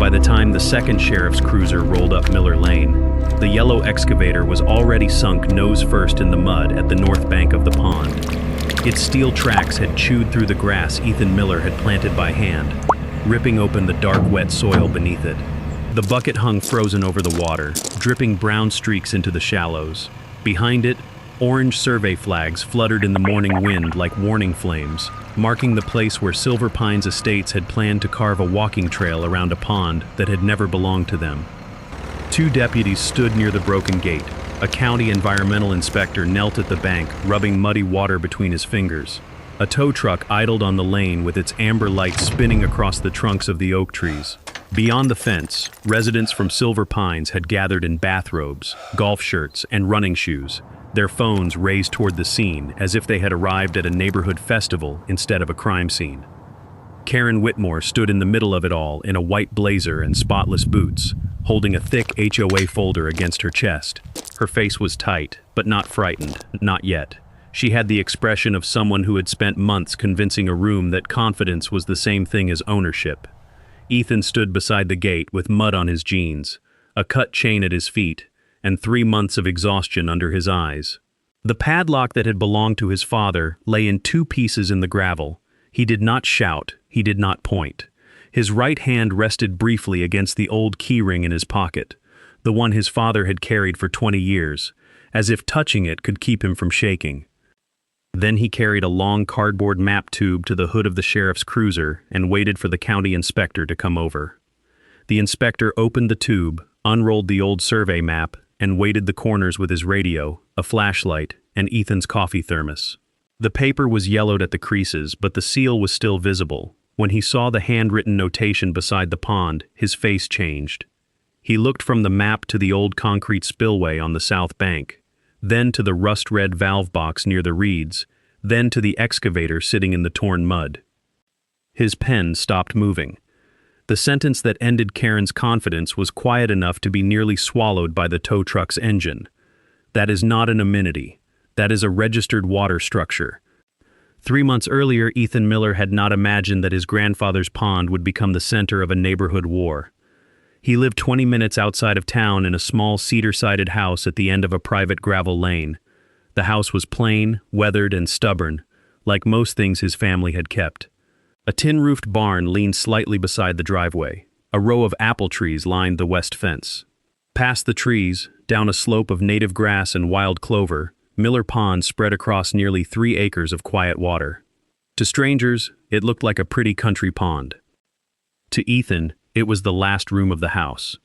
By the time the second sheriff's cruiser rolled up Miller Lane, the yellow excavator was already sunk nose first in the mud at the north bank of the pond. Its steel tracks had chewed through the grass Ethan Miller had planted by hand, ripping open the dark, wet soil beneath it. The bucket hung frozen over the water, dripping brown streaks into the shallows. Behind it, orange survey flags fluttered in the morning wind like warning flames, marking the place where Silver Pines Estates had planned to carve a walking trail around a pond that had never belonged to them. Two deputies stood near the broken gate. A county environmental inspector knelt at the bank, rubbing muddy water between his fingers. A tow truck idled on the lane with its amber light spinning across the trunks of the oak trees. Beyond the fence, residents from Silver Pines had gathered in bathrobes, golf shirts, and running shoes, their phones raised toward the scene as if they had arrived at a neighborhood festival instead of a crime scene. Karen Whitmore stood in the middle of it all in a white blazer and spotless boots, holding a thick HOA folder against her chest. Her face was tight, but not frightened, not yet. She had the expression of someone who had spent months convincing a room that confidence was the same thing as ownership. Ethan stood beside the gate with mud on his jeans, a cut chain at his feet, and 3 months of exhaustion under his eyes. The padlock that had belonged to his father lay in 2 pieces in the gravel. He did not shout, he did not point. His right hand rested briefly against the old keyring in his pocket, the one his father had carried for 20 years, as if touching it could keep him from shaking. Then he carried a long cardboard map tube to the hood of the sheriff's cruiser and waited for the county inspector to come over. The inspector opened the tube, unrolled the old survey map, and weighted the corners with his radio, a flashlight, and Ethan's coffee thermos. The paper was yellowed at the creases, but the seal was still visible. When he saw the handwritten notation beside the pond, his face changed. He looked from the map to the old concrete spillway on the south bank, then to the rust-red valve box near the reeds, then to the excavator sitting in the torn mud. His pen stopped moving. The sentence that ended Karen's confidence was quiet enough to be nearly swallowed by the tow truck's engine. That is not an amenity. That is a registered water structure. 3 months earlier, Ethan Miller had not imagined that his grandfather's pond would become the center of a neighborhood war. He lived 20 minutes outside of town in a small cedar-sided house at the end of a private gravel lane. The house was plain, weathered, and stubborn, like most things his family had kept. A tin-roofed barn leaned slightly beside the driveway. A row of apple trees lined the west fence. Past the trees, down a slope of native grass and wild clover, Miller Pond spread across nearly 3 acres of quiet water. To strangers, it looked like a pretty country pond. To Ethan, it was the last room of the house.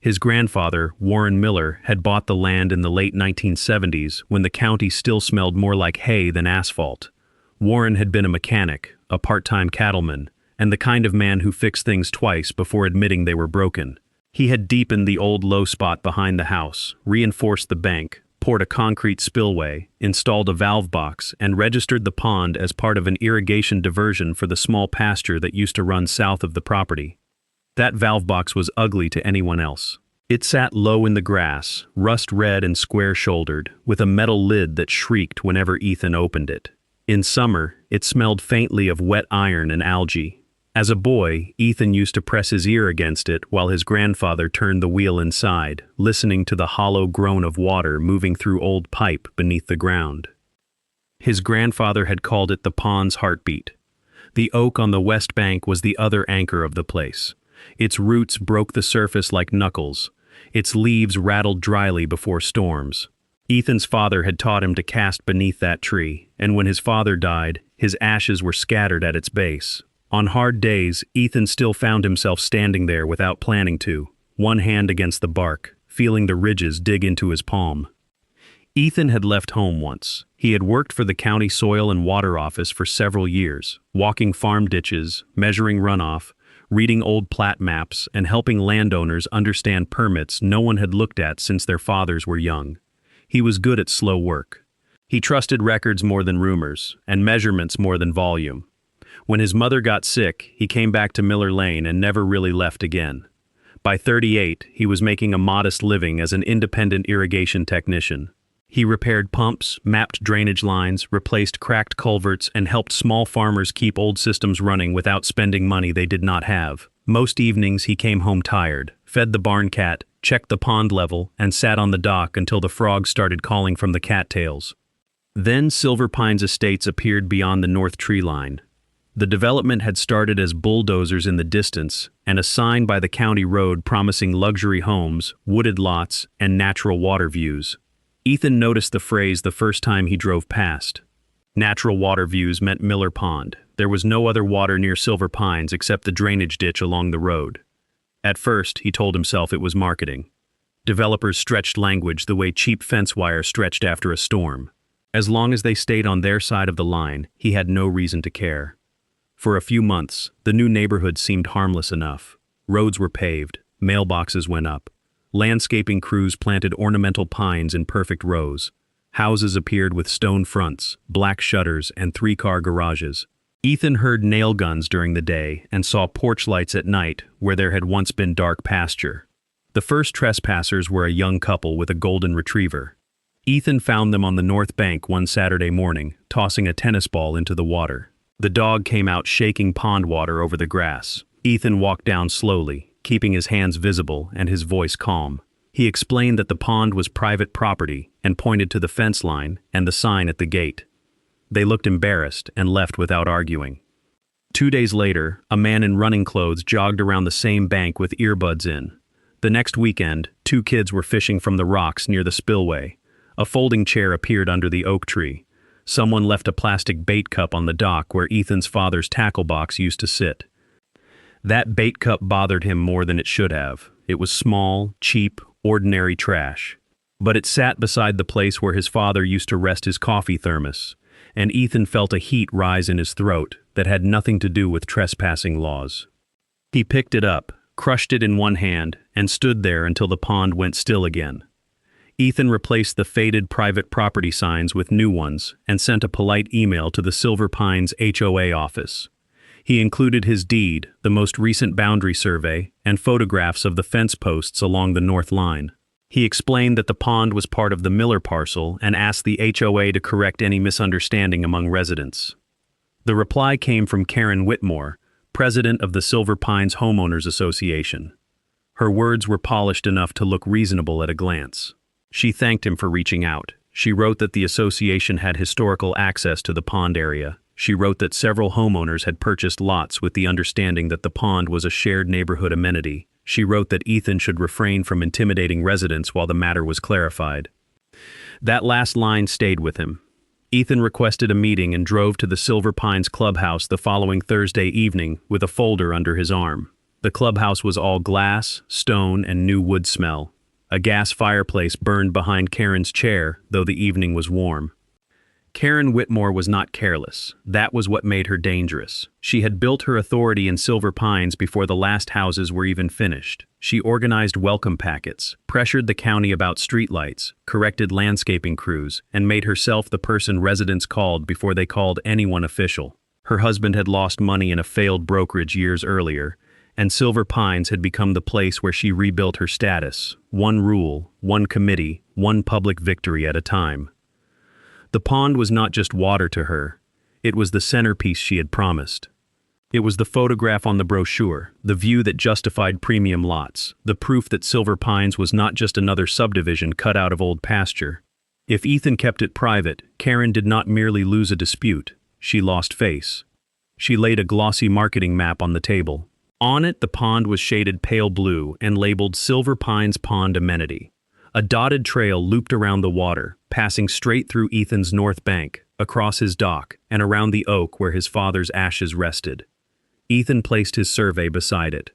His grandfather, Warren Miller, had bought the land in the late 1970s when the county still smelled more like hay than asphalt. Warren had been a mechanic, a part-time cattleman, and the kind of man who fixed things twice before admitting they were broken. He had deepened the old low spot behind the house, reinforced the bank, poured a concrete spillway, installed a valve box, and registered the pond as part of an irrigation diversion for the small pasture that used to run south of the property. That valve box was ugly to anyone else. It sat low in the grass, rust-red and square-shouldered, with a metal lid that shrieked whenever Ethan opened it. In summer, it smelled faintly of wet iron and algae. As a boy, Ethan used to press his ear against it while his grandfather turned the wheel inside, listening to the hollow groan of water moving through old pipe beneath the ground. His grandfather had called it the pond's heartbeat. The oak on the west bank was the other anchor of the place. Its roots broke the surface like knuckles. Its leaves rattled dryly before storms. Ethan's father had taught him to cast beneath that tree, and when his father died, his ashes were scattered at its base. On hard days, Ethan still found himself standing there without planning to, one hand against the bark, feeling the ridges dig into his palm. Ethan had left home once. He had worked for the county soil and water office for several years, walking farm ditches, measuring runoff, reading old plat maps, and helping landowners understand permits no one had looked at since their fathers were young. He was good at slow work. He trusted records more than rumors, and measurements more than volume. When his mother got sick, he came back to Miller Lane and never really left again. By 38, he was making a modest living as an independent irrigation technician. He repaired pumps, mapped drainage lines, replaced cracked culverts, and helped small farmers keep old systems running without spending money they did not have. Most evenings he came home tired, fed the barn cat, checked the pond level, and sat on the dock until the frogs started calling from the cattails. Then Silver Pines Estates appeared beyond the north tree line. The development had started as bulldozers in the distance, and a sign by the county road promising luxury homes, wooded lots, and natural water views. Ethan noticed the phrase the first time he drove past. Natural water views meant Miller Pond. There was no other water near Silver Pines except the drainage ditch along the road. At first, he told himself it was marketing. Developers stretched language the way cheap fence wire stretched after a storm. As long as they stayed on their side of the line, he had no reason to care. For a few months, the new neighborhood seemed harmless enough. Roads were paved, mailboxes went up. Landscaping crews planted ornamental pines in perfect rows. Houses appeared with stone fronts, black shutters, and three-car garages. Ethan heard nail guns during the day and saw porch lights at night where there had once been dark pasture. The first trespassers were a young couple with a golden retriever. Ethan found them on the north bank one Saturday morning, tossing a tennis ball into the water. The dog came out shaking pond water over the grass. Ethan walked down slowly, keeping his hands visible and his voice calm. He explained that the pond was private property and pointed to the fence line and the sign at the gate. They looked embarrassed and left without arguing. 2 days later, a man in running clothes jogged around the same bank with earbuds in. The next weekend, 2 kids were fishing from the rocks near the spillway. A folding chair appeared under the oak tree. Someone left a plastic bait cup on the dock where Ethan's father's tackle box used to sit. That bait cup bothered him more than it should have. It was small, cheap, ordinary trash. But it sat beside the place where his father used to rest his coffee thermos, and Ethan felt a heat rise in his throat that had nothing to do with trespassing laws. He picked it up, crushed it in one hand, and stood there until the pond went still again. Ethan replaced the faded private property signs with new ones and sent a polite email to the Silver Pines HOA office. He included his deed, the most recent boundary survey, and photographs of the fence posts along the north line. He explained that the pond was part of the Miller parcel and asked the HOA to correct any misunderstanding among residents. The reply came from Karen Whitmore, president of the Silver Pines Homeowners Association. Her words were polished enough to look reasonable at a glance. She thanked him for reaching out. She wrote that the association had historical access to the pond area. She wrote that several homeowners had purchased lots with the understanding that the pond was a shared neighborhood amenity. She wrote that Ethan should refrain from intimidating residents while the matter was clarified. That last line stayed with him. Ethan requested a meeting and drove to the Silver Pines clubhouse the following Thursday evening with a folder under his arm. The clubhouse was all glass, stone, and new wood smell. A gas fireplace burned behind Karen's chair, though the evening was warm. Karen Whitmore was not careless. That was what made her dangerous. She had built her authority in Silver Pines before the last houses were even finished. She organized welcome packets, pressured the county about streetlights, corrected landscaping crews, and made herself the person residents called before they called anyone official. Her husband had lost money in a failed brokerage years earlier, and Silver Pines had become the place where she rebuilt her status. One rule, one committee, one public victory at a time. The pond was not just water to her. It was the centerpiece she had promised. It was the photograph on the brochure, the view that justified premium lots, the proof that Silver Pines was not just another subdivision cut out of old pasture. If Ethan kept it private, Karen did not merely lose a dispute. She lost face. She laid a glossy marketing map on the table. On it, the pond was shaded pale blue and labeled Silver Pines Pond Amenity. A dotted trail looped around the water, passing straight through Ethan's north bank, across his dock, and around the oak where his father's ashes rested. Ethan placed his survey beside it.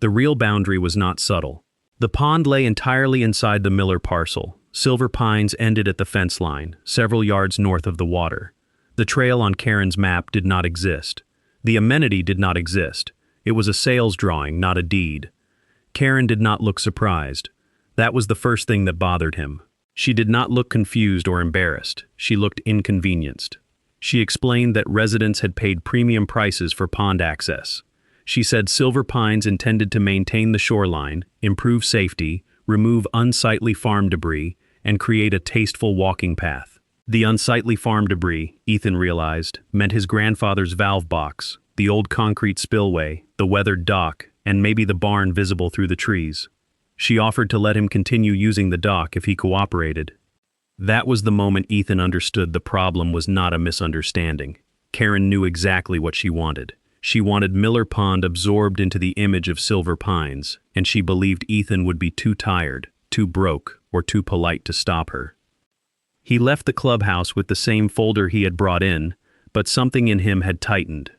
The real boundary was not subtle. The pond lay entirely inside the Miller parcel. Silver Pines ended at the fence line, several yards north of the water. The trail on Karen's map did not exist. The amenity did not exist. It was a sales drawing, not a deed. Karen did not look surprised. That was the first thing that bothered him. She did not look confused or embarrassed. She looked inconvenienced. She explained that residents had paid premium prices for pond access. She said Silver Pines intended to maintain the shoreline, improve safety, remove unsightly farm debris, and create a tasteful walking path. The unsightly farm debris, Ethan realized, meant his grandfather's valve box, the old concrete spillway, the weathered dock, and maybe the barn visible through the trees. She offered to let him continue using the dock if he cooperated. That was the moment Ethan understood the problem was not a misunderstanding. Karen knew exactly what she wanted. She wanted Miller Pond absorbed into the image of Silver Pines, and she believed Ethan would be too tired, too broke, or too polite to stop her. He left the clubhouse with the same folder he had brought in, but something in him had tightened.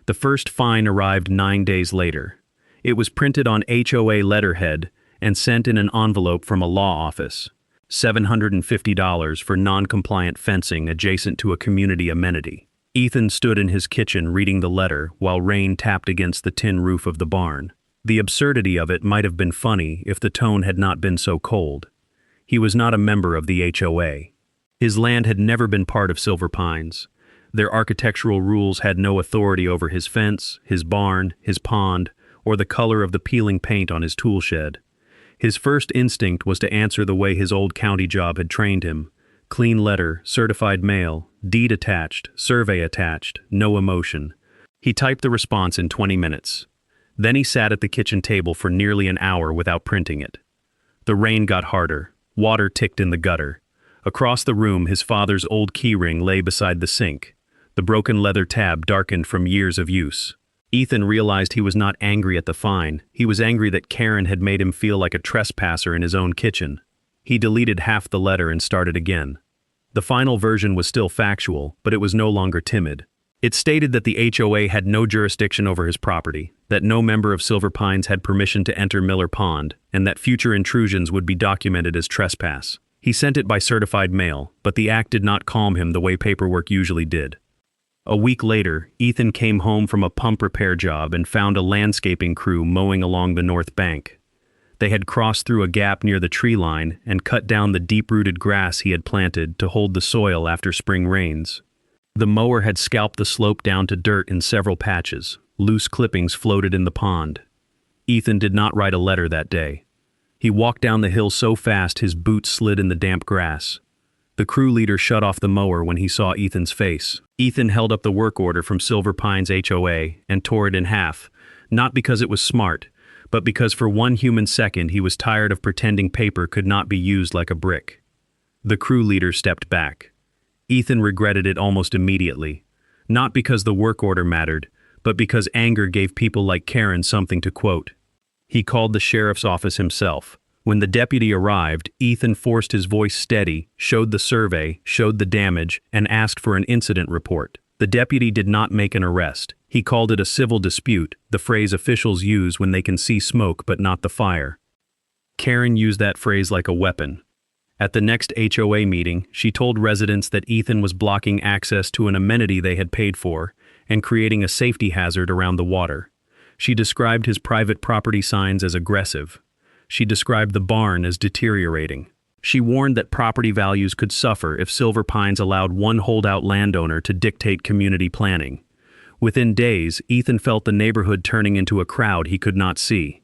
The first fine arrived 9 days later. It was printed on HOA letterhead and sent in an envelope from a law office. $750 for non-compliant fencing adjacent to a community amenity. Ethan stood in his kitchen reading the letter while rain tapped against the tin roof of the barn. The absurdity of it might have been funny if the tone had not been so cold. He was not a member of the HOA. His land had never been part of Silver Pines. Their architectural rules had no authority over his fence, his barn, his pond, or the color of the peeling paint on his tool shed. His first instinct was to answer the way his old county job had trained him. Clean letter, certified mail, deed attached, survey attached, no emotion. He typed the response in 20 minutes. Then he sat at the kitchen table for nearly an hour without printing it. The rain got harder. Water ticked in the gutter. Across the room, his father's old keyring lay beside the sink. The broken leather tab darkened from years of use. Ethan realized he was not angry at the fine. He was angry that Karen had made him feel like a trespasser in his own kitchen. He deleted half the letter and started again. The final version was still factual, but it was no longer timid. It stated that the HOA had no jurisdiction over his property, that no member of Silver Pines had permission to enter Miller Pond, and that future intrusions would be documented as trespass. He sent it by certified mail, but the act did not calm him the way paperwork usually did. A week later, Ethan came home from a pump repair job and found a landscaping crew mowing along the north bank. They had crossed through a gap near the tree line and cut down the deep-rooted grass he had planted to hold the soil after spring rains. The mower had scalped the slope down to dirt in several patches. Loose clippings floated in the pond. Ethan did not write a letter that day. He walked down the hill so fast his boots slid in the damp grass. The crew leader shut off the mower when he saw Ethan's face. Ethan held up the work order from Silver Pines HOA and tore it in half, not because it was smart, but because for one human second he was tired of pretending paper could not be used like a brick. The crew leader stepped back. Ethan regretted it almost immediately, not because the work order mattered, but because anger gave people like Karen something to quote. He called the sheriff's office himself. When the deputy arrived, Ethan forced his voice steady, showed the survey, showed the damage, and asked for an incident report. The deputy did not make an arrest. He called it a civil dispute, the phrase officials use when they can see smoke but not the fire. Karen used that phrase like a weapon. At the next HOA meeting, she told residents that Ethan was blocking access to an amenity they had paid for and creating a safety hazard around the water. She described his private property signs as aggressive. She described the barn as deteriorating. She warned that property values could suffer if Silver Pines allowed one holdout landowner to dictate community planning. Within days, Ethan felt the neighborhood turning into a crowd he could not see.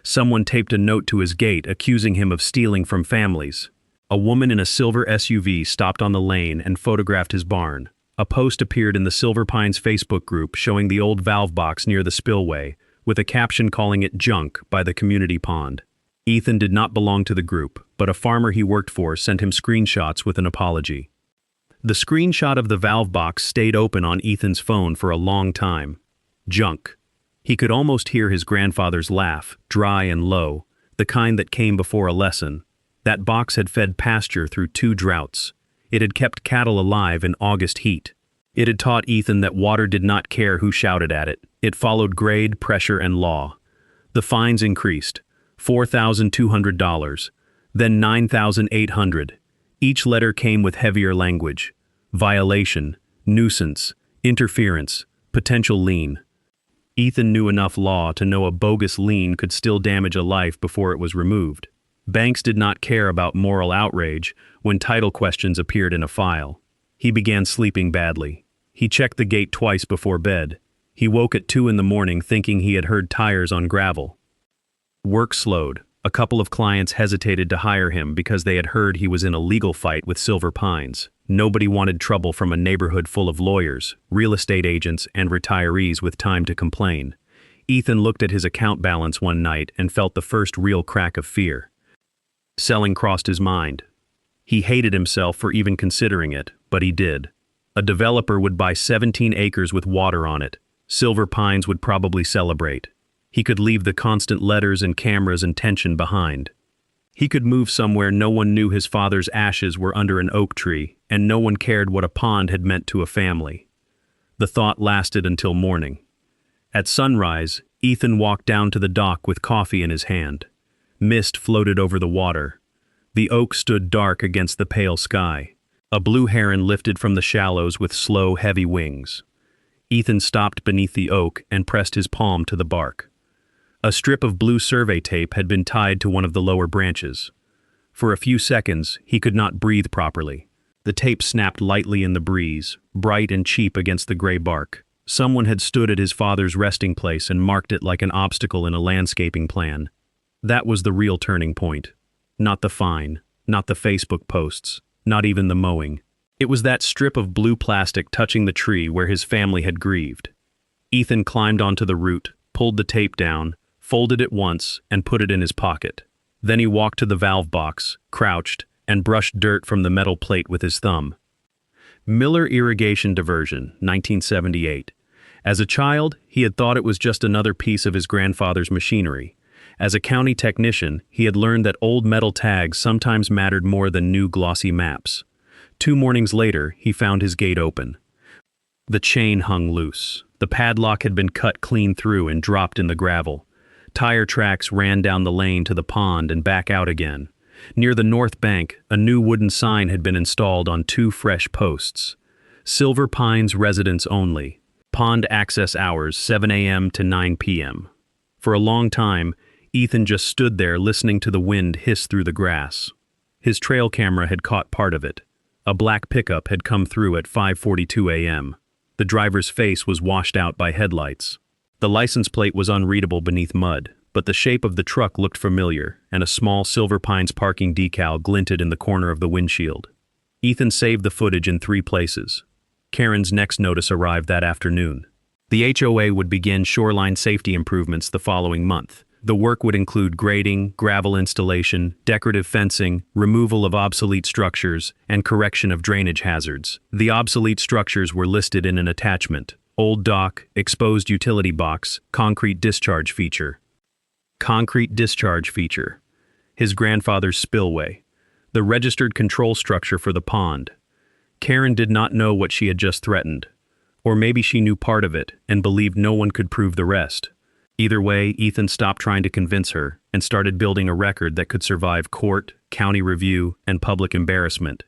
Someone taped a note to his gate accusing him of stealing from families. A woman in a silver SUV stopped on the lane and photographed his barn. A post appeared in the Silver Pines Facebook group showing the old valve box near the spillway, with a caption calling it junk by the community pond. Ethan did not belong to the group, but a farmer he worked for sent him screenshots with an apology. The screenshot of the valve box stayed open on Ethan's phone for a long time. Junk. He could almost hear his grandfather's laugh, dry and low, the kind that came before a lesson. That box had fed pasture through 2 droughts. It had kept cattle alive in August heat. It had taught Ethan that water did not care who shouted at it. It followed grade, pressure, and law. The fines increased. $4,200, then $9,800. Each letter came with heavier language. Violation, nuisance, interference, potential lien. Ethan knew enough law to know a bogus lien could still damage a life before it was removed. Banks did not care about moral outrage when title questions appeared in a file. He began sleeping badly. He checked the gate twice before bed. He woke at 2 in the morning thinking he had heard tires on gravel. Work slowed. A couple of clients hesitated to hire him because they had heard he was in a legal fight with Silver Pines. Nobody wanted trouble from a neighborhood full of lawyers, real estate agents, and retirees with time to complain. Ethan looked at his account balance one night and felt the first real crack of fear. Selling crossed his mind. He hated himself for even considering it, but he did. A developer would buy 17 acres with water on it. Silver Pines would probably celebrate. He could leave the constant letters and cameras and tension behind. He could move somewhere no one knew his father's ashes were under an oak tree, and no one cared what a pond had meant to a family. The thought lasted until morning. At sunrise, Ethan walked down to the dock with coffee in his hand. Mist floated over the water. The oak stood dark against the pale sky. A blue heron lifted from the shallows with slow, heavy wings. Ethan stopped beneath the oak and pressed his palm to the bark. A strip of blue survey tape had been tied to one of the lower branches. For a few seconds, he could not breathe properly. The tape snapped lightly in the breeze, bright and cheap against the gray bark. Someone had stood at his father's resting place and marked it like an obstacle in a landscaping plan. That was the real turning point. Not the fine, not the Facebook posts, not even the mowing. It was that strip of blue plastic touching the tree where his family had grieved. Ethan climbed onto the root, pulled the tape down, folded it once, and put it in his pocket. Then he walked to the valve box, crouched, and brushed dirt from the metal plate with his thumb. Miller Irrigation Diversion, 1978. As a child, he had thought it was just another piece of his grandfather's machinery. As a county technician, he had learned that old metal tags sometimes mattered more than new glossy maps. 2 mornings later, he found his gate open. The chain hung loose. The padlock had been cut clean through and dropped in the gravel. Tire tracks ran down the lane to the pond and back out again. Near the north bank, a new wooden sign had been installed on 2 fresh posts. Silver Pines residents only. Pond access hours 7 a.m. to 9 p.m. For a long time, Ethan just stood there listening to the wind hiss through the grass. His trail camera had caught part of it. A black pickup had come through at 5:42 a.m. The driver's face was washed out by headlights. The license plate was unreadable beneath mud, but the shape of the truck looked familiar, and a small Silver Pines parking decal glinted in the corner of the windshield. Ethan saved the footage in 3 places. Karen's next notice arrived that afternoon. The HOA would begin shoreline safety improvements the following month. The work would include grading, gravel installation, decorative fencing, removal of obsolete structures, and correction of drainage hazards. The obsolete structures were listed in an attachment: old dock, exposed utility box, concrete discharge feature. Concrete discharge feature. His grandfather's spillway. The registered control structure for the pond. Karen did not know what she had just threatened. Or maybe she knew part of it and believed no one could prove the rest. Either way, Ethan stopped trying to convince her and started building a record that could survive court, county review, and public embarrassment.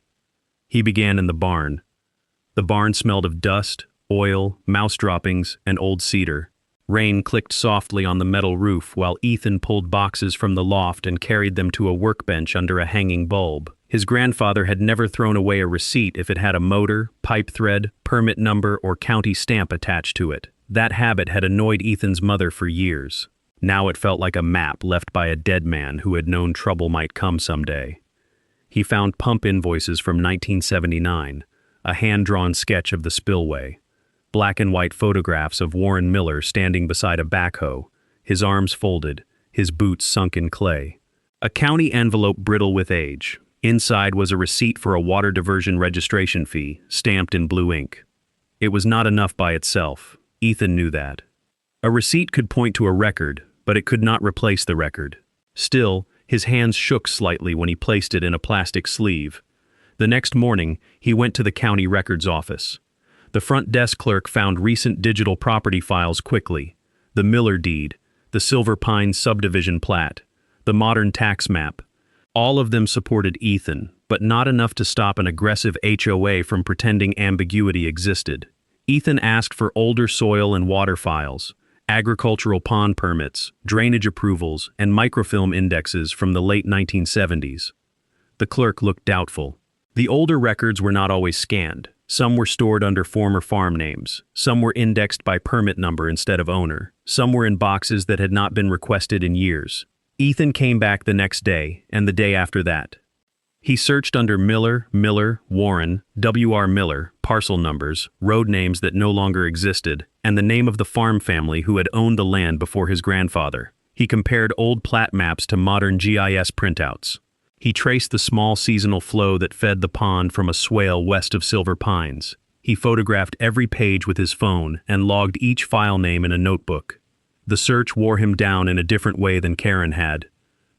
He began in the barn. The barn smelled of dust, oil, mouse droppings, and old cedar. Rain clicked softly on the metal roof while Ethan pulled boxes from the loft and carried them to a workbench under a hanging bulb. His grandfather had never thrown away a receipt if it had a motor, pipe thread, permit number, or county stamp attached to it. That habit had annoyed Ethan's mother for years. Now it felt like a map left by a dead man who had known trouble might come someday. He found pump invoices from 1979, a hand-drawn sketch of the spillway, black and white photographs of Warren Miller standing beside a backhoe, his arms folded, his boots sunk in clay. A county envelope brittle with age. Inside was a receipt for a water diversion registration fee, stamped in blue ink. It was not enough by itself. Ethan knew that. A receipt could point to a record, but it could not replace the record. Still, his hands shook slightly when he placed it in a plastic sleeve. The next morning, he went to the county records office. The front desk clerk found recent digital property files quickly: the Miller deed, the Silver Pines subdivision plat, the modern tax map. All of them supported Ethan, but not enough to stop an aggressive HOA from pretending ambiguity existed. Ethan asked for older soil and water files, agricultural pond permits, drainage approvals, and microfilm indexes from the late 1970s. The clerk looked doubtful. The older records were not always scanned. Some were stored under former farm names. Some were indexed by permit number instead of owner. Some were in boxes that had not been requested in years. Ethan came back the next day, and the day after that. He searched under Miller, Warren, W.R. Miller, parcel numbers, road names that no longer existed, and the name of the farm family who had owned the land before his grandfather. He compared old plat maps to modern GIS printouts. He traced the small seasonal flow that fed the pond from a swale west of Silver Pines. He photographed every page with his phone and logged each file name in a notebook. The search wore him down in a different way than Karen had.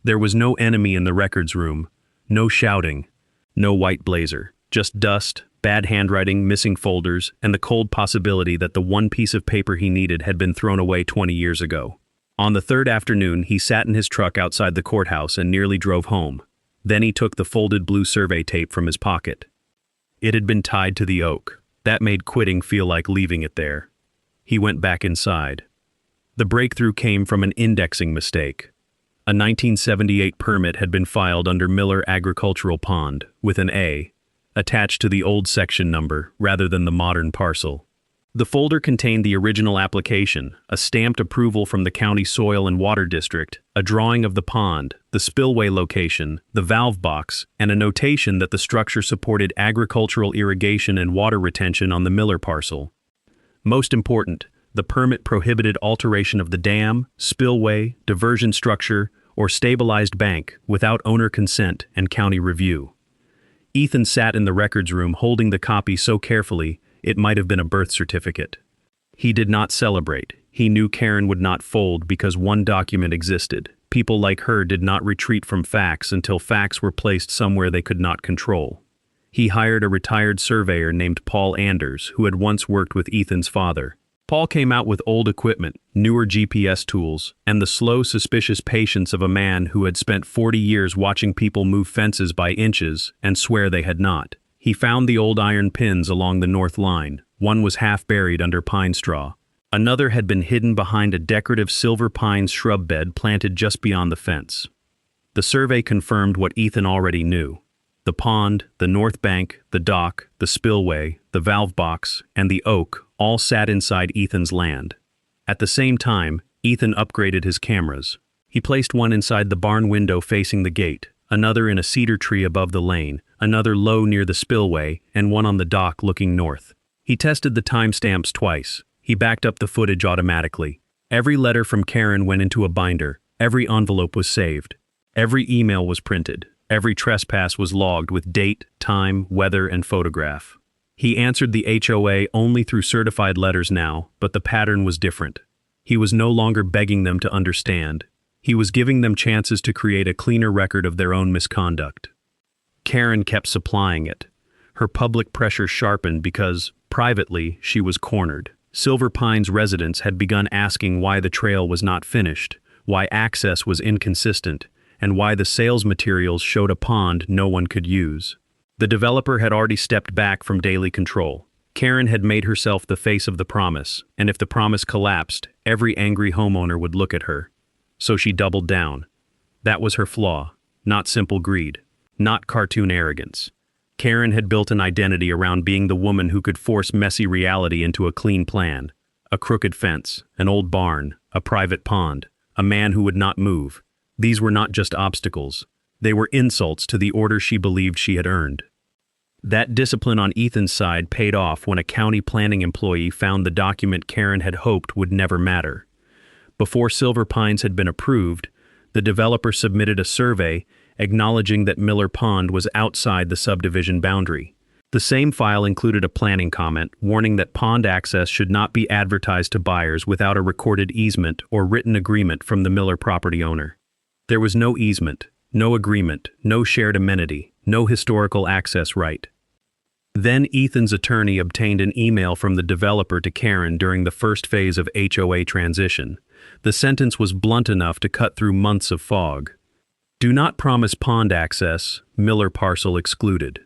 There was no enemy in the records room, no shouting, no white blazer, just dust, bad handwriting, missing folders, and the cold possibility that the one piece of paper he needed had been thrown away 20 years ago. On the third afternoon, he sat in his truck outside the courthouse and nearly drove home. Then he took the folded blue survey tape from his pocket. It had been tied to the oak. That made quitting feel like leaving it there. He went back inside. The breakthrough came from an indexing mistake. A 1978 permit had been filed under Miller Agricultural Pond, with an A, attached to the old section number rather than the modern parcel. The folder contained the original application, a stamped approval from the county soil and water district, a drawing of the pond, the spillway location, the valve box, and a notation that the structure supported agricultural irrigation and water retention on the Miller parcel. Most important, the permit prohibited alteration of the dam, spillway, diversion structure, or stabilized bank without owner consent and county review. Ethan sat in the records room holding the copy so carefully it might have been a birth certificate. He did not celebrate. He knew Karen would not fold because one document existed. People like her did not retreat from facts until facts were placed somewhere they could not control. He hired a retired surveyor named Paul Anders, who had once worked with Ethan's father. Paul came out with old equipment, newer GPS tools, and the slow, suspicious patience of a man who had spent 40 years watching people move fences by inches and swear they had not. He found the old iron pins along the north line. One was half buried under pine straw. Another had been hidden behind a decorative silver pine shrub bed planted just beyond the fence. The survey confirmed what Ethan already knew. The pond, the north bank, the dock, the spillway, the valve box, and the oak all sat inside Ethan's land. At the same time, Ethan upgraded his cameras. He placed one inside the barn window facing the gate, another in a cedar tree above the lane, another low near the spillway, and one on the dock looking north. He tested the timestamps twice. He backed up the footage automatically. Every letter from Karen went into a binder. Every envelope was saved. Every email was printed. Every trespass was logged with date, time, weather, and photograph. He answered the HOA only through certified letters now, but the pattern was different. He was no longer begging them to understand. He was giving them chances to create a cleaner record of their own misconduct. Karen kept supplying it. Her public pressure sharpened because, privately, she was cornered. Silver Pines residents had begun asking why the trail was not finished, why access was inconsistent, and why the sales materials showed a pond no one could use. The developer had already stepped back from daily control. Karen had made herself the face of the promise, and if the promise collapsed, every angry homeowner would look at her. So she doubled down. That was her flaw, not simple greed, not cartoon arrogance. Karen had built an identity around being the woman who could force messy reality into a clean plan. A crooked fence, an old barn, a private pond, a man who would not move. These were not just obstacles. They were insults to the order she believed she had earned. That discipline on Ethan's side paid off when a county planning employee found the document Karen had hoped would never matter. Before Silver Pines had been approved, the developer submitted a survey acknowledging that Miller Pond was outside the subdivision boundary. The same file included a planning comment warning that pond access should not be advertised to buyers without a recorded easement or written agreement from the Miller property owner. There was no easement, no agreement, no shared amenity, no historical access right. Then Ethan's attorney obtained an email from the developer to Karen during the first phase of HOA transition. The sentence was blunt enough to cut through months of fog. Do not promise pond access, Miller parcel excluded.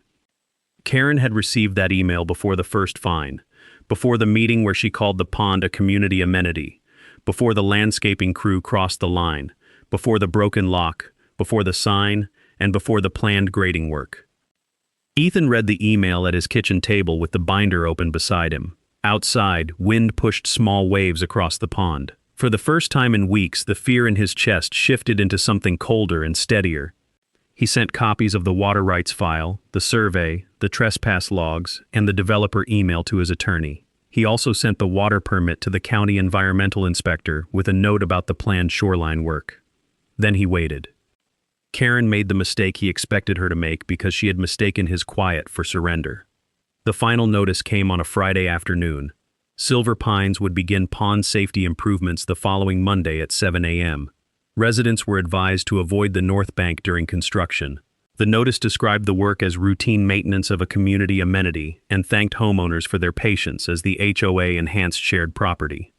Karen had received that email before the first fine, before the meeting where she called the pond a community amenity, before the landscaping crew crossed the line, before the broken lock, before the sign, and before the planned grading work. Ethan read the email at his kitchen table with the binder open beside him. Outside, wind pushed small waves across the pond. For the first time in weeks, the fear in his chest shifted into something colder and steadier. He sent copies of the water rights file, the survey, the trespass logs, and the developer email to his attorney. He also sent the water permit to the county environmental inspector with a note about the planned shoreline work. Then he waited. Karen made the mistake he expected her to make because she had mistaken his quiet for surrender. The final notice came on a Friday afternoon. Silver Pines would begin pond safety improvements the following Monday at 7 a.m. Residents were advised to avoid the north bank during construction. The notice described the work as routine maintenance of a community amenity and thanked homeowners for their patience as the HOA enhanced shared property.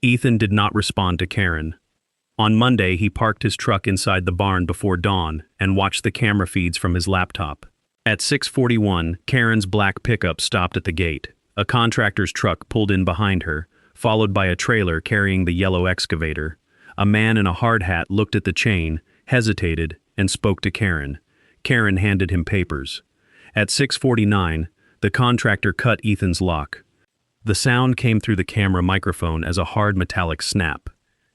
Ethan did not respond to Karen. On Monday, he parked his truck inside the barn before dawn and watched the camera feeds from his laptop. At 6:41, Karen's black pickup stopped at the gate. A contractor's truck pulled in behind her, followed by a trailer carrying the yellow excavator. A man in a hard hat looked at the chain, hesitated, and spoke to Karen. Karen handed him papers. At 6:49, the contractor cut Ethan's lock. The sound came through the camera microphone as a hard metallic snap.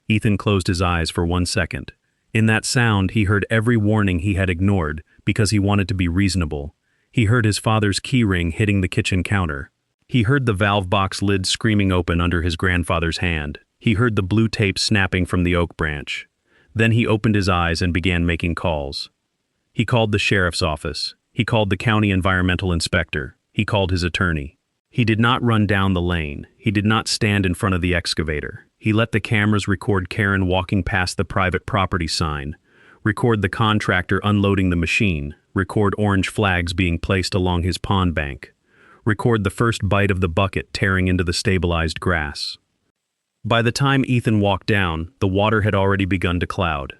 Ethan closed his eyes for 1 second. In that sound, he heard every warning he had ignored because he wanted to be reasonable. He heard his father's key ring hitting the kitchen counter. He heard the valve box lid screaming open under his grandfather's hand. He heard the blue tape snapping from the oak branch. Then he opened his eyes and began making calls. He called the sheriff's office. He called the county environmental inspector. He called his attorney. He did not run down the lane. He did not stand in front of the excavator. He let the cameras record Karen walking past the private property sign, record the contractor unloading the machine, record orange flags being placed along his pond bank, record the first bite of the bucket tearing into the stabilized grass. By the time Ethan walked down, the water had already begun to cloud.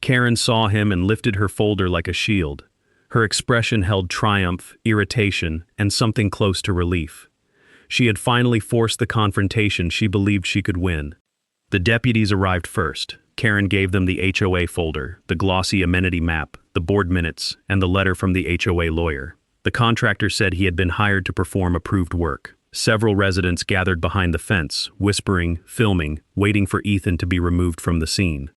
Karen saw him and lifted her folder like a shield. Her expression held triumph, irritation, and something close to relief. She had finally forced the confrontation she believed she could win. The deputies arrived first. Karen gave them the HOA folder, the glossy amenity map, the board minutes, and the letter from the HOA lawyer. The contractor said he had been hired to perform approved work. Several residents gathered behind the fence, whispering, filming, waiting for Ethan to be removed from the scene.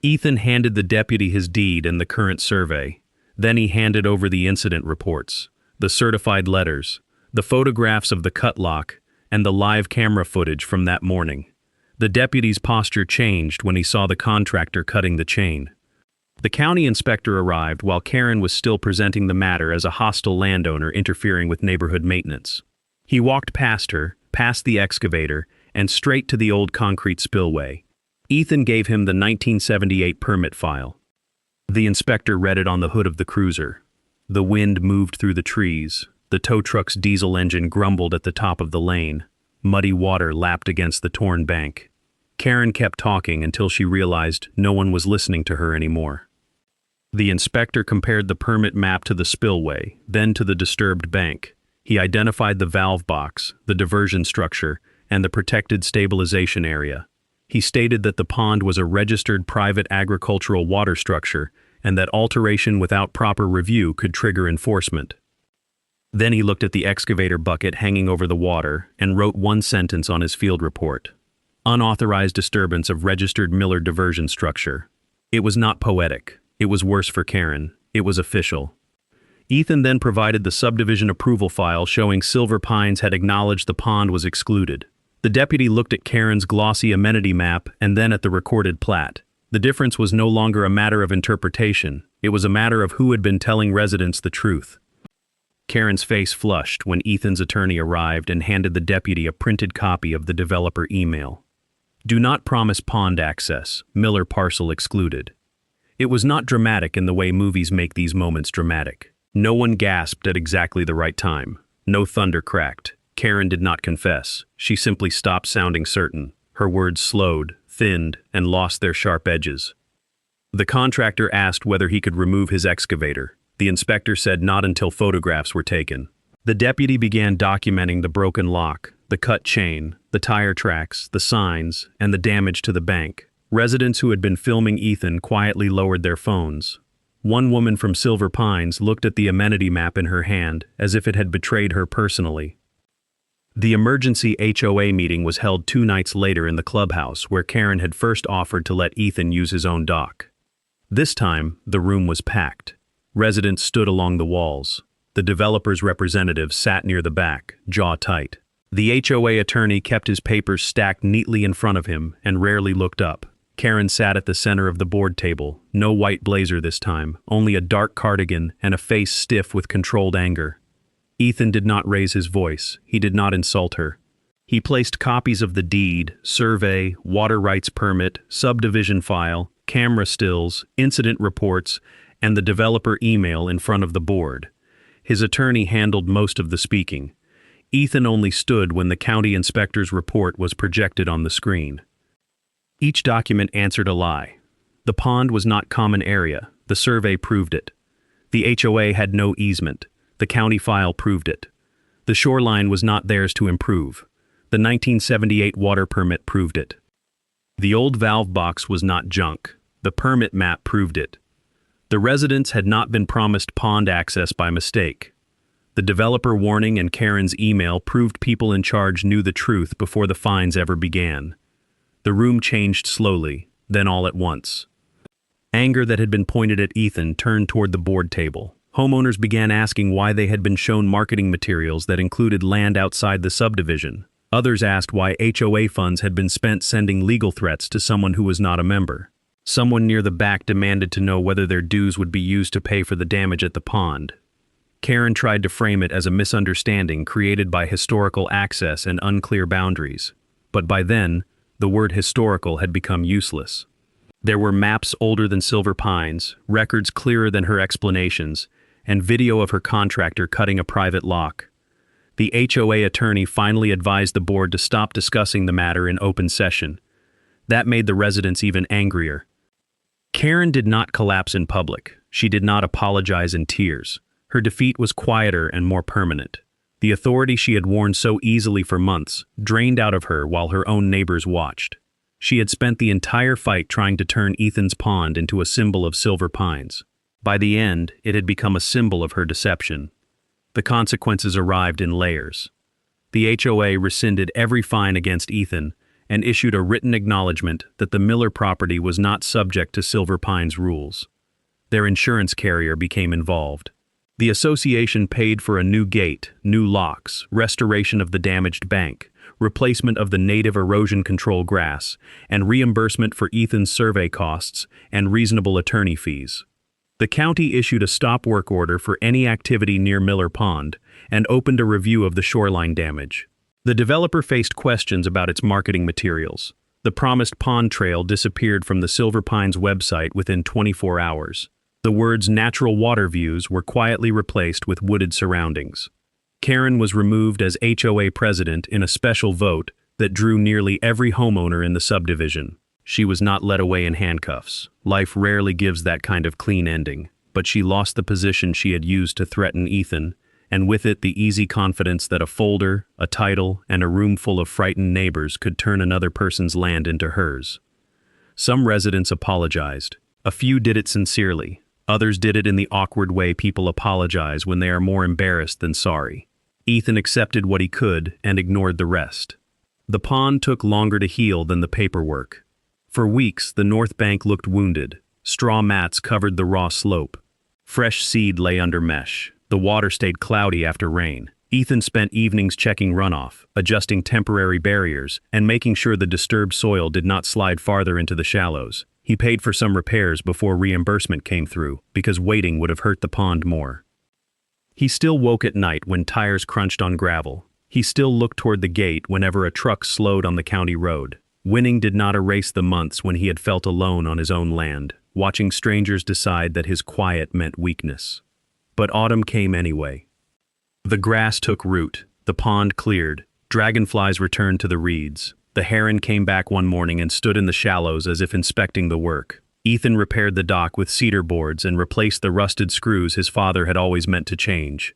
Ethan handed the deputy his deed and the current survey. Then he handed over the incident reports, the certified letters, the photographs of the cut lock, and the live camera footage from that morning. The deputy's posture changed when he saw the contractor cutting the chain. The county inspector arrived while Karen was still presenting the matter as a hostile landowner interfering with neighborhood maintenance. He walked past her, past the excavator, and straight to the old concrete spillway. Ethan gave him the 1978 permit file. The inspector read it on the hood of the cruiser. The wind moved through the trees. The tow truck's diesel engine grumbled at the top of the lane. Muddy water lapped against the torn bank. Karen kept talking until she realized no one was listening to her anymore. The inspector compared the permit map to the spillway, then to the disturbed bank. He identified the valve box, the diversion structure, and the protected stabilization area. He stated that the pond was a registered private agricultural water structure and that alteration without proper review could trigger enforcement. Then he looked at the excavator bucket hanging over the water and wrote one sentence on his field report. Unauthorized disturbance of registered Miller diversion structure. It was not poetic. It was worse for Karen. It was official. Ethan then provided the subdivision approval file showing Silver Pines had acknowledged the pond was excluded. The deputy looked at Karen's glossy amenity map and then at the recorded plat. The difference was no longer a matter of interpretation. It was a matter of who had been telling residents the truth. Karen's face flushed when Ethan's attorney arrived and handed the deputy a printed copy of the developer email. Do not promise pond access. Miller parcel excluded. It was not dramatic in the way movies make these moments dramatic. No one gasped at exactly the right time. No thunder cracked. Karen did not confess. She simply stopped sounding certain. Her words slowed, thinned, and lost their sharp edges. The contractor asked whether he could remove his excavator. The inspector said not until photographs were taken. The deputy began documenting the broken lock, the cut chain, the tire tracks, the signs, and the damage to the bank. Residents who had been filming Ethan quietly lowered their phones. One woman from Silver Pines looked at the amenity map in her hand as if it had betrayed her personally. The emergency HOA meeting was held 2 nights later in the clubhouse where Karen had first offered to let Ethan use his own dock. This time, the room was packed. Residents stood along the walls. The developer's representative sat near the back, jaw tight. The HOA attorney kept his papers stacked neatly in front of him and rarely looked up. Karen sat at the center of the board table, no white blazer this time, only a dark cardigan and a face stiff with controlled anger. Ethan did not raise his voice. He did not insult her. He placed copies of the deed, survey, water rights permit, subdivision file, camera stills, incident reports, and the developer email in front of the board. His attorney handled most of the speaking. Ethan only stood when the county inspector's report was projected on the screen. Each document answered a lie. The pond was not common area. The survey proved it. The HOA had no easement. The county file proved it. The shoreline was not theirs to improve. The 1978 water permit proved it. The old valve box was not junk. The permit map proved it. The residents had not been promised pond access by mistake. The developer warning and Karen's email proved people in charge knew the truth before the fines ever began. The room changed slowly, then all at once. Anger that had been pointed at Ethan turned toward the board table. Homeowners began asking why they had been shown marketing materials that included land outside the subdivision. Others asked why HOA funds had been spent sending legal threats to someone who was not a member. Someone near the back demanded to know whether their dues would be used to pay for the damage at the pond. Karen tried to frame it as a misunderstanding created by historical access and unclear boundaries. But by then, the word historical had become useless. There were maps older than Silver Pines, records clearer than her explanations, and video of her contractor cutting a private lock. The HOA attorney finally advised the board to stop discussing the matter in open session. That made the residents even angrier. Karen did not collapse in public. She did not apologize in tears. Her defeat was quieter and more permanent. The authority she had worn so easily for months drained out of her while her own neighbors watched. She had spent the entire fight trying to turn Ethan's pond into a symbol of Silver Pines. By the end, it had become a symbol of her deception. The consequences arrived in layers. The HOA rescinded every fine against Ethan and issued a written acknowledgement that the Miller property was not subject to Silver Pines rules. Their insurance carrier became involved. The association paid for a new gate, new locks, restoration of the damaged bank, replacement of the native erosion control grass, and reimbursement for Ethan's survey costs and reasonable attorney fees. The county issued a stop work order for any activity near Miller Pond and opened a review of the shoreline damage. The developer faced questions about its marketing materials. The promised pond trail disappeared from the Silver Pines website within 24 hours. The words natural water views were quietly replaced with wooded surroundings. Karen was removed as HOA president in a special vote that drew nearly every homeowner in the subdivision. She was not led away in handcuffs. Life rarely gives that kind of clean ending, but she lost the position she had used to threaten Ethan, and with it the easy confidence that a folder, a title, and a room full of frightened neighbors could turn another person's land into hers. Some residents apologized. A few did it sincerely. Others did it in the awkward way people apologize when they are more embarrassed than sorry. Ethan accepted what he could and ignored the rest. The pond took longer to heal than the paperwork. For weeks, the north bank looked wounded. Straw mats covered the raw slope. Fresh seed lay under mesh. The water stayed cloudy after rain. Ethan spent evenings checking runoff, adjusting temporary barriers, and making sure the disturbed soil did not slide farther into the shallows. He paid for some repairs before reimbursement came through, because waiting would have hurt the pond more. He still woke at night when tires crunched on gravel. He still looked toward the gate whenever a truck slowed on the county road. Winning did not erase the months when he had felt alone on his own land, watching strangers decide that his quiet meant weakness. But autumn came anyway. The grass took root, the pond cleared, dragonflies returned to the reeds. The heron came back one morning and stood in the shallows as if inspecting the work. Ethan repaired the dock with cedar boards and replaced the rusted screws his father had always meant to change.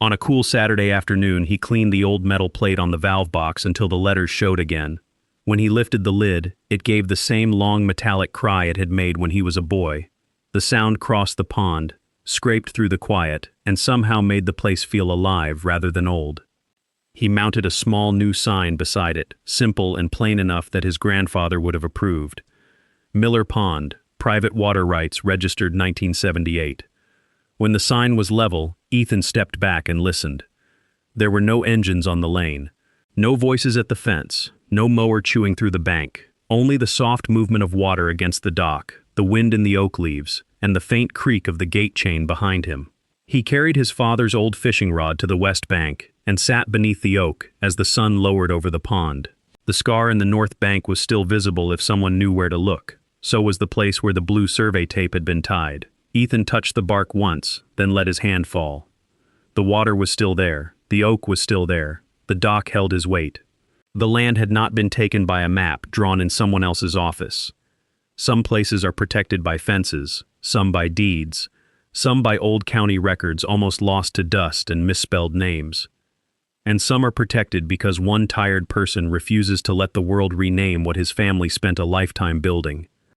On a cool Saturday afternoon, he cleaned the old metal plate on the valve box until the letters showed again. When he lifted the lid, it gave the same long metallic cry it had made when he was a boy. The sound crossed the pond, scraped through the quiet, and somehow made the place feel alive rather than old. He mounted a small new sign beside it, simple and plain enough that his grandfather would have approved. Miller Pond, private water rights, registered 1978. When the sign was level, Ethan stepped back and listened. There were no engines on the lane, no voices at the fence, no mower chewing through the bank, only the soft movement of water against the dock, the wind in the oak leaves, and the faint creak of the gate chain behind him. He carried his father's old fishing rod to the west bank and sat beneath the oak as the sun lowered over the pond. The scar in the north bank was still visible if someone knew where to look. So was the place where the blue survey tape had been tied. Ethan touched the bark once, then let his hand fall. The water was still there. The oak was still there. The dock held his weight. The land had not been taken by a map drawn in someone else's office. Some places are protected by fences, some by deeds, some by old county records almost lost to dust and misspelled names. And some are protected because one tired person refuses to let the world rename what his family spent a lifetime building.